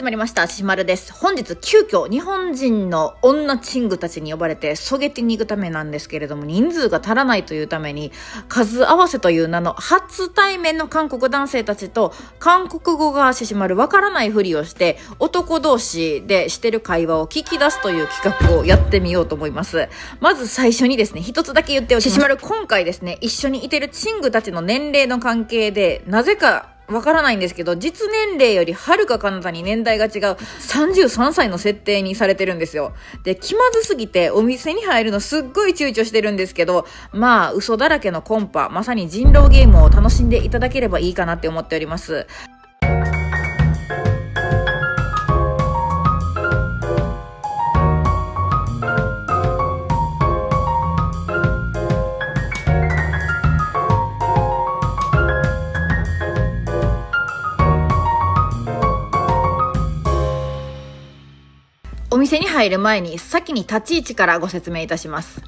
始まりました。しまるです。本日急遽日本人の女チングたちに呼ばれてソゲティに行くためなんですけれども、人数が足らないというために数合わせという名の初対面の韓国男性たちと韓国語がしまるわからないふりをして男同士でしてる会話を聞き出すという企画をやってみようと思います。まず最初にですね、一つだけ言っておきます。しまる今回ですね、一緒にいてるチングたちの年齢の関係でなぜかわからないんですけど、実年齢よりはるか彼方に年代が違う33歳の設定にされてるんですよ。で、気まずすぎてお店に入るのすっごい躊躇してるんですけど、まあ嘘だらけのコンパ、まさに人狼ゲームを楽しんでいただければいいかなって思っております。お店に入る前に先に立ち位置からご説明いたします。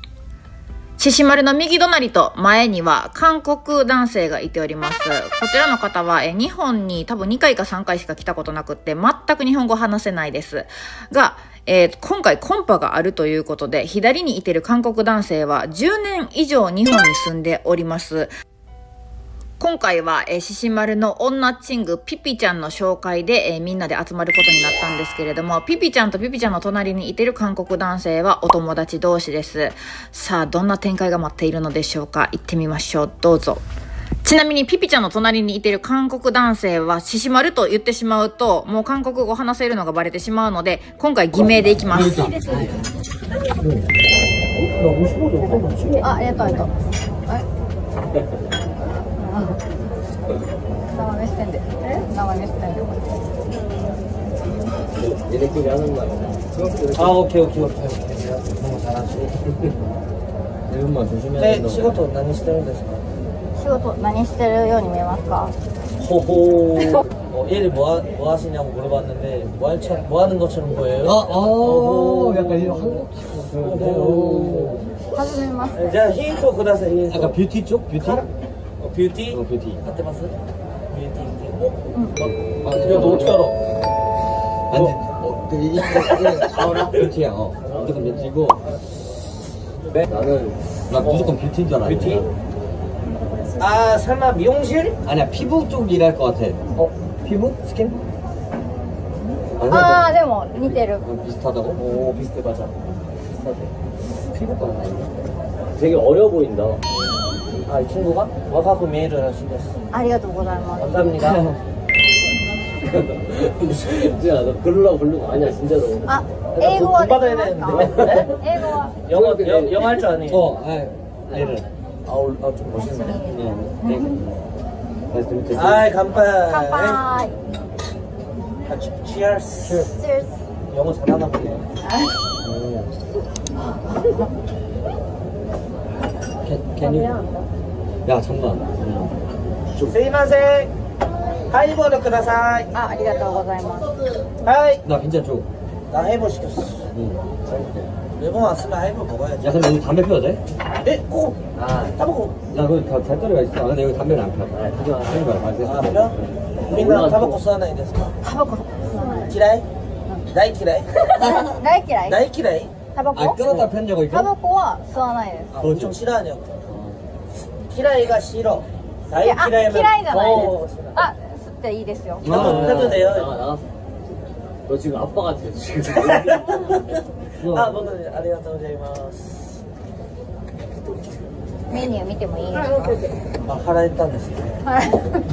ししまるの右隣と前には韓国男性がいております。こちらの方は日本に多分2回か3回しか来たことなくって全く日本語話せないですが、今回コンパがあるということで、左にいてる韓国男性は10年以上日本に住んでおります。今回はししまるの女チングピピちゃんの紹介でみんなで集まることになったんですけれども、ピピちゃんとピピちゃんの隣にいてる韓国男性はお友達同士です。さあ、どんな展開が待っているのでしょうか。行ってみましょう。どうぞ。ちなみにピピちゃんの隣にいてる韓国男性はししまると言ってしまうともう韓国語を話せるのがバレてしまうので、今回偽名でいきます。あ、ありがとうありがとう。남아몇 시인데? 남아몇 시인데? 얘네끼리 하는 거야. 아, 오케이. 너무 잘하시. 이것만 조심해야 된다. 네,仕事何してるんですか? 仕事何してるように見えますか? 호호. 얘를 뭐 하시냐고 물어봤는데 뭐 하는 것처럼 보여요? 약간 이런 한국식으로. 하지만. 자, 힌트ください. 약간 뷰티 쪽? 뷰티? 뷰티? 뷰티. 맞대봤어? 뷰티. 아, 야, 너 어떻게 알아? 아니, 알아? 뷰티야. 무조건 뷰티고. 나 무조건 뷰티인 줄 알아. 뷰티? 아, 설마 미용실? 아니야, 피부 쪽 일할 것 같아. 피부? 스킨? 아, でも似てる. 비슷하다고? 오, 비슷해, 맞아. 비슷하대. 피부과는 아닌데. 되게 어려 보인다. 아, 이 친구가 와가고 메일을 하시겠어. 아리가또고자이마스. 감사합니다. 진짜 너 그러려고 부른 거 아니야, 진짜로. 아,英語は 돈 받아야 되는데. 네? 英語は 영어 할 줄 아니? 얘를. 좀 멋있네. 네. 아이, 간파이. 간파이. Cheers. Cheers. 영어 잘하나 보네. Can you? 야, 잠깐. すいません. 하이볼을ください. 아, ありがとうございます. 하이. 나 괜찮죠? 나 하이볼 시켰어. 매번 왔으면 하이볼 먹어야지. 야, 근데 여기 담배 피워도 돼? 네? 꼭. 아, 타바코. 나 거기 잣자리가 있어. 아, 근데 여기 담배는 안 피워. 하지 마. 아, 피워? 민나 타바코 쓰나이ですか? 타바코.嫌い? 나이嫌い? 나이嫌い? 나이嫌い? 타바코? 아, 끊었다 편 적이 있고? 타바코와 吸わないです. 아, 엄청 싫어하냐고. 키라이가 싫어. 나이 키라이면 더 싫어. 아, 吸っていいですよ. 해도 돼요. 나왔어. 너 지금 아빠 같아 지금. 아, 먹는 아리가또 고자이마스. メニュー見てもいいですか? 아, 腹減ったんですね.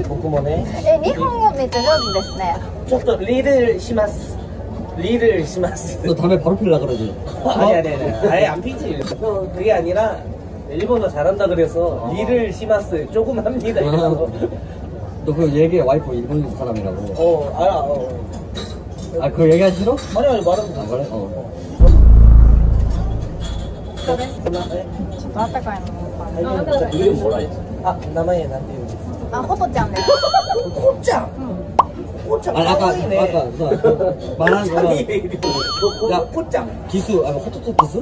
僕もね. 日本語めっちゃ上手ですね. ちょっと리를します. 리를します. 너 담배 바로 피우려고 그러지? 아니. 아예 안 피지. 그게 아니라 일본어 잘한다 그래서 리를 시마스 조금 합니다. 이래서. 너 그 얘기해, 와이프 일본 사람이라고. 알아. 아, 그거 얘기하기 싫어? 아니, 말하면 안 그래? 그래? 좀 따뜻한 거. 이름 뭐라 했지? 아, 나마에 난데. 아, 호토짱. 호토짱? 응. 호토짱. 아, 아까 말하는 거야. 야, 호토짱. 기수, 아, 호토토 기수?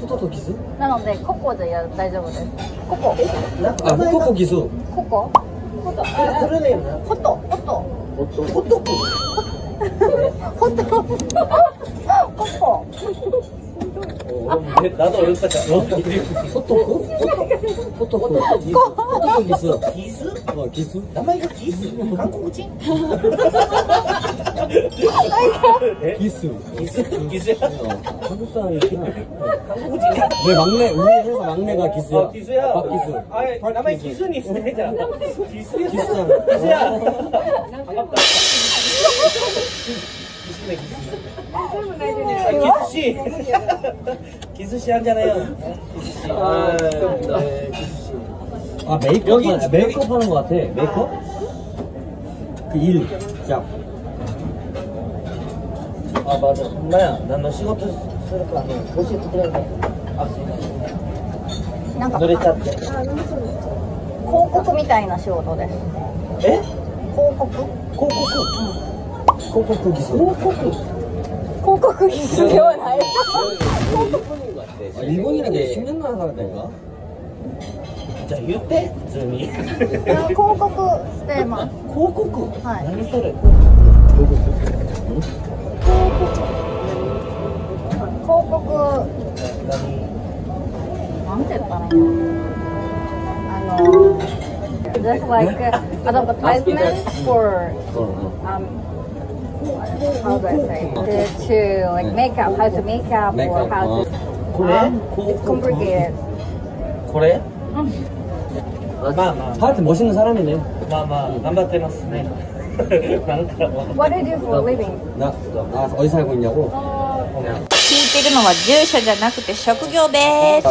호토토 기수? なのでココで大丈夫です。ココ。あ、ココギス。ココ。ホト。ホト。ホト。ホト。ホト。 나도 어렵다. 호토쿠? 호토쿠 기수. 기수? 기수? 나마이가 기수? 한국인? 기수야? 한국 사람이구나. 한국인이야? 왜 막내, 우리 회사 막내가 기수야? 기수야? 박기수. 나마이 기수니 있으니까. 기수야? 기수야? 반갑다. 기수네, 기수. 기수씨! 기수씨 하잖아요. 기수씨. 네, 기수씨. 메이크업, 메이크업 하는 것 같아. 메이크업? 그 일, 시작. 맞아. 엄마야, 난 너仕事するからね、教えてくれない？すいません。なんか濡れちゃって。広告みたいな仕事です。え？広告？広告技術。広告技術ではない。 일본이라게 10년 나는 사람인가? 자,言って 普通に 広告してます。広告？はい。何それ？広告なんて言ったらいいの？Just like advertisement for how do I say to like makeup, how to make up or how to it's complicated. これ？まあまあ하여튼 멋있는 사람이네. まあまあ頑張ってますね。なんか What do you do for a living? 나 어디 살고 있냐고? 聞いてるのは住所じゃなくて職業です。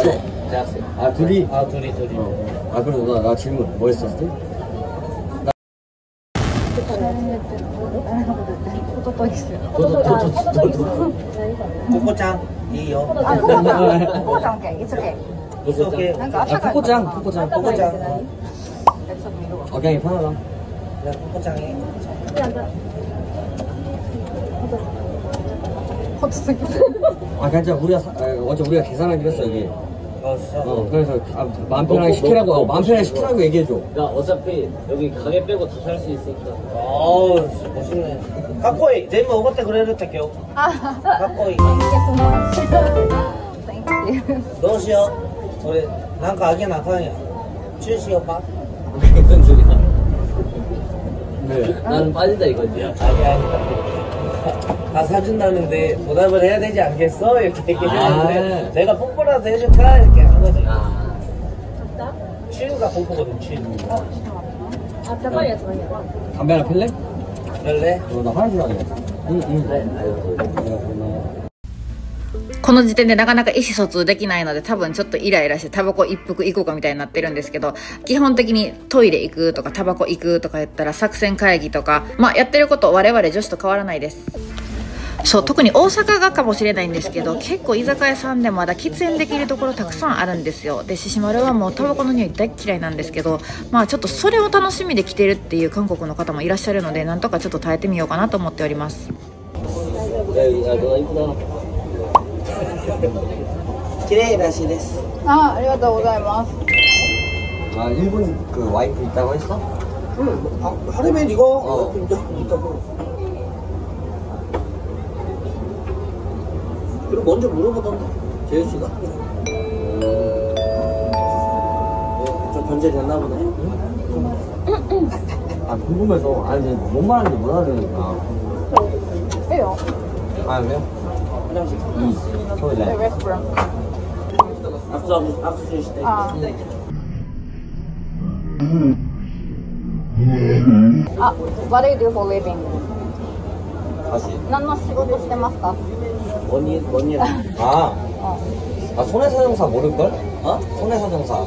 둘이? 둘이. 그래도 나 질문 뭐 했었을 때? 코코짱 이요. 코코짱 오케이. It's okay. It's okay. 코코짱. 오케이, 편하다. 야, 코코짱이. 괜찮아. 어제 우리가 계산하기로 했어, 여기. 그래서 마음 편하게 시키라고, 마음 편하게 시키라고 얘기해줘. 야, 어차피 여기 가게 빼고 다 살 수 있으니까. 아우, 멋있네. 가꼬이, 전부 오고때 그래줬다, 겨. 가꼬이.どうしよう? 우리, 난가 아기 나타나냐? 출시할까? 무슨 소리야? 네. 나는 빠진다 이거지. 다 사준다는데 보답을 해야 되지 않겠어? 이렇게 얘기했는데 내가 뽀뽀라도 해줄까? 이렇게 한 거지. 치유가 뽀뽀거든, 치유. 담배 하나 필래? 필래? 나 화장실 가야 돼. 응. この時点でなかなか意思疎通できないので多分ちょっとイライラしてタバコ一服行こうかみたいになってるんですけど、基本的にトイレ行くとかタバコ行くとか言ったら作戦会議とか、やってること我々女子と変わらないです。そう、特に大阪がかもしれないんですけど、結構居酒屋さんでまだ喫煙できるところたくさんあるんですよ。で、獅子丸はもうタバコの匂い大嫌いなんですけど、ちょっとそれを楽しみで来てるっていう韓国の方もいらっしゃるので、なんとかちょっと耐えてみようかなと思っております。綺麗らしいです。ありがとうございます。일본 그 와이프 있다고 했어? 응. 하려면 이거. 그럼 먼저 물어보던데. 재유 씨가. 좀 변제됐나 보네. 궁금해서. 아니 뭔 말하는지 못 알아들으니까. 왜요? 왜요? 화장실. 토일렛. 네, 레스토랑. 악수 시대. What do you do for living? 다시. 何の仕事してますか? 원일. 손해사정사 모를걸? 손해사정사.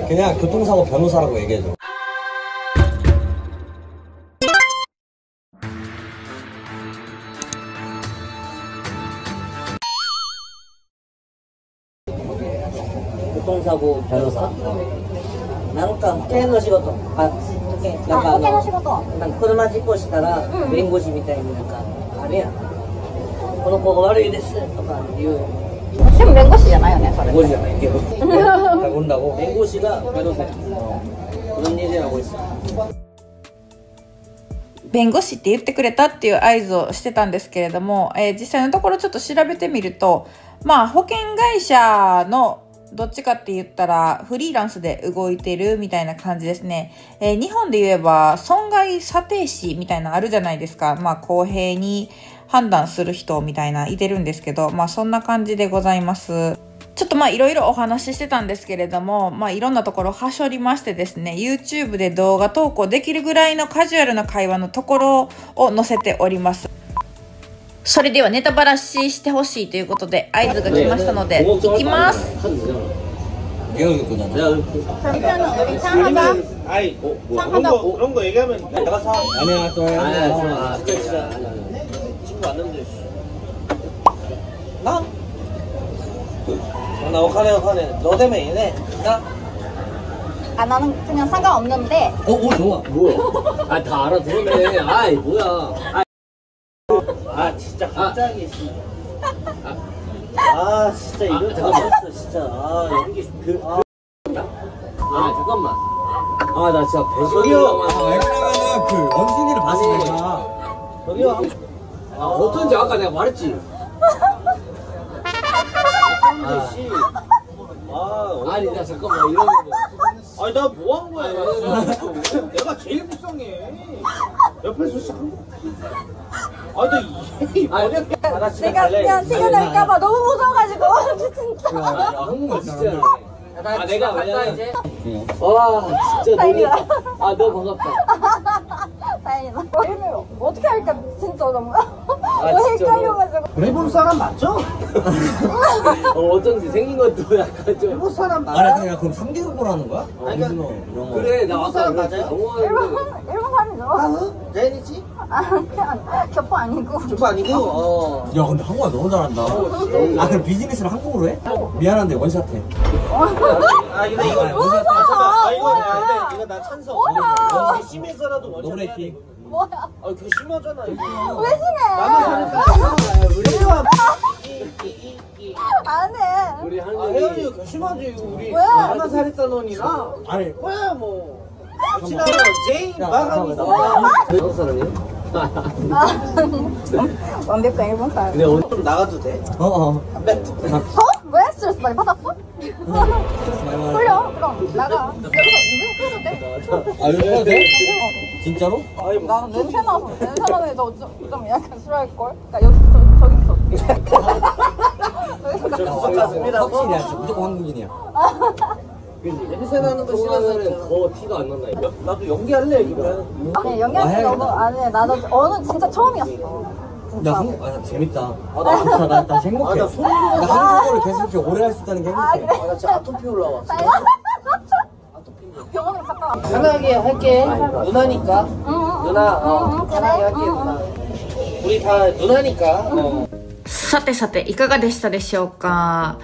그냥 교통사고 변호사라고 얘기해줘. 교통사고 변호사? なんか保険の仕事。保険の仕事。なんか車事故したら弁護士みたいになんかあれやん。この子が悪いですとか言う。でも弁護士じゃないよね、それ。弁護士じゃないけど。본다고弁護士が변호사。그런 일이라고 했어. 弁護士って言ってくれたっていう合図をしてたんですけれども、実際のところちょっと調べてみると、保険会社のどっちかって言ったらフリーランスで動いてるみたいな感じですね。日本で言えば損害査定士みたいなのあるじゃないですか。公平に判断する人みたいないてるんですけど、そんな感じでございます。ちょっといろいろお話ししてたんですけれども、いろんなところはしょりましてですね、YouTube で動画投稿できるぐらいのカジュアルな会話のところを載せております。それではネタバラシしてほしいということで合図が来ましたので、いきます。그런 거 얘기하면 내가 사. 아니야, 진짜. 친구 왔는데. 나? 나 오카네. 너 때문에 얘네. 나? 아 나는 그냥 상관없는데. 좋아. 뭐야? 다 알아들었네. 아이, 뭐야. 진짜 갑자기. 진짜 이거 잠깐만. 진짜. 연기 잠깐만. 나 진짜 저기요. 왜냐면은 그 원숭이를 봤으니까. 저기요. 어쩐지 아까 내가 말했지. 씨. 아니, 나 잠깐만 이러는 거. 아니 나 뭐 한 거야? 내가 제일 불쌍해. 옆에서 시작한 거. 이 내가 그냥 티가 날까봐 너무 무서워가지고 진짜. 한국말 진짜. 내가 갔다 이제. 와 진짜 다행이다. 너무 반갑다. 다행이다. 이름을 어떻게 할까 진짜 너무 헷갈려가지고. 일본 사람 맞죠? 어쩐지 생긴 것도 약간 좀. 일본 사람 아니 맞아? 그냥 그럼 3개국어로 하는 거야? 아니, 오리지널 이런 거. 그래, 나 일본 사람 아까 맞아요? 영어하는데. 일본 사람이죠. 제니지? 그냥 겹보 아니고. 저거 아니고. 야 근데 한국말 너무 잘한다. 그럼 비즈니스를 한국어로 해? 미안한데 원샷해. 근데 이거 이거 나 찬성. 너무 심해서라도 원샷. 노브레이킹. 뭐야? 그거 심하잖아 이거. 왜 심해? 나는 잘했다. 우리가 안 해. 우리 혜연이 한국이. 그거 심하지. 우리 왜? 나만 잘했다 너니랑. 아니 뭐야 뭐. 지나가 제인 마감이 있어. 한국 사람이야? 완벽한 일본 사람. 근데 오늘 좀 나가도 돼? 안 왜 스트레스 많이 받았어? 풀려. 그럼 나가. 여기서 해도 돼? 이거 돼? 진짜로? 나 냄새 나서 냄새 나는 애도 좀 약간 싫어할 걸. 그러니까 여기 저 부탁드립니다. 확실이야 진짜 무조건 한국인이야. 냄새 나는 거 싫어하면은 싫어하면 더 티가 안 난다 이거. 나도 연기할래 그러면. 네, 연기할 때 너무 안 해. 나도 어느 진짜 처음이었어. 야 한국 재밌다. 나 행복해. 나 소리로. 나 한국어를 계속 이렇게 오래 할 수 있다는 게 행복해. 나 진짜 아토피 올라와. 병원을 갔다 와. 편하게 할게. 누나니까. 누나. 그래. 편하게 할게 누나. 우리 다 누나니까. さてさていかがでしたでしょうか。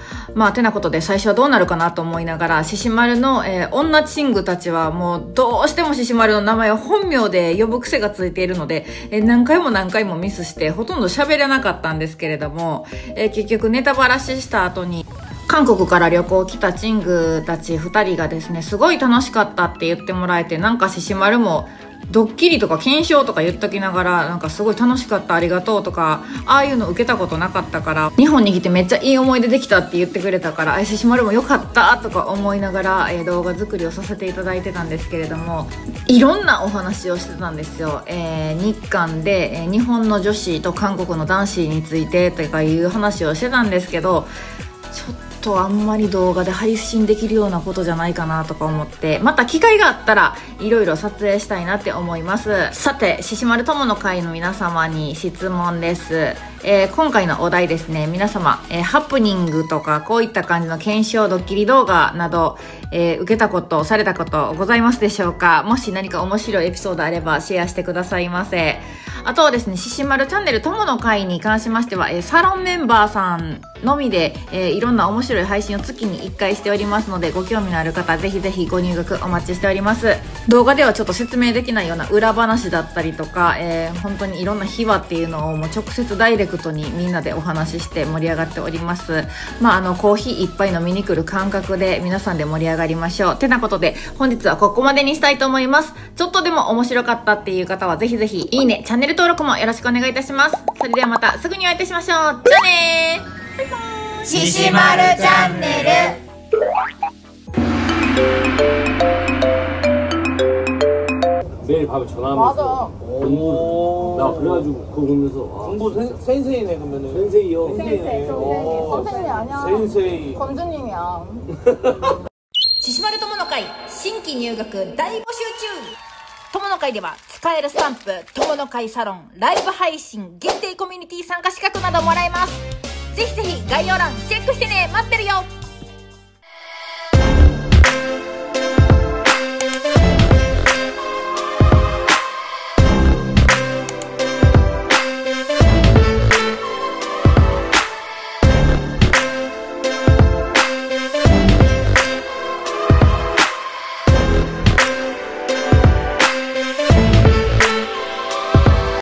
てなことで最初はどうなるかなと思いながら、獅子丸の、女チングたちはもうどうしても獅子丸の名前を本名で呼ぶ癖がついているので、何回もミスしてほとんど喋れなかったんですけれども、結局ネタバラシした後に韓国から旅行来たチングたち2人がですね、すごい楽しかったって言ってもらえて、なんか獅子丸もドッキリとか検証とか言っときながら、なんかすごい楽しかったありがとうとか、ああいうの受けたことなかったから、日本に来てめっちゃいい思い出できたって言ってくれたから、獅子丸もよかったとか思いながら、動画作りをさせていただいてたんですけれども、いろんなお話をしてたんですよ。日韓で、日本の女子と韓国の男子についてとかいう話をしてたんですけど、ちょっとあんまり動画で配信できるようなことじゃないかなとか思って、また機会があったらいろいろ撮影したいなって思います。さて、獅子丸友の会の皆様に質問です。今回のお題ですね、皆様、ハプニングとかこういった感じの検証ドッキリ動画など、受けたことされたことございますでしょうか。もし何か面白いエピソードあればシェアしてくださいませ。あとはですね、ししまるチャンネル友の会に関しましては、サロンメンバーさんのみで、いろんな面白い配信を月に1回しておりますので、ご興味のある方、ぜひぜひご入学お待ちしております。動画ではちょっと説明できないような裏話だったりとか、本当にいろんな秘話っていうのをもう直接ダイレクトにみんなでお話しして盛り上がっております。コーヒー一杯飲みに来る感覚で皆さんで盛り上がりましょう。てなことで、本日はここまでにしたいと思います。ちょっとでも面白かったっていう方は、ぜひぜひいいね、チャンネル登録もよろしくお願いいたします。それではまたすぐにお会いいたしましょう。じゃあねー。バイバーイ。ししまるチャンネル。매일 밤에 전화하면서 맞아. 공부를 나 그래가지고 그거 보면서 공부 센세이네 그러면은. 센세이요. 센세이네. 선생님이 아니야. 센세이. 건주님이야. ししまる友の会新規入学大募集中。友の会では使えるスタンプ、友の会サロン、ライブ配信、限定コミュニティ参加資格などもらえます。ぜひぜひ概要欄チェックしてね。待ってるよ。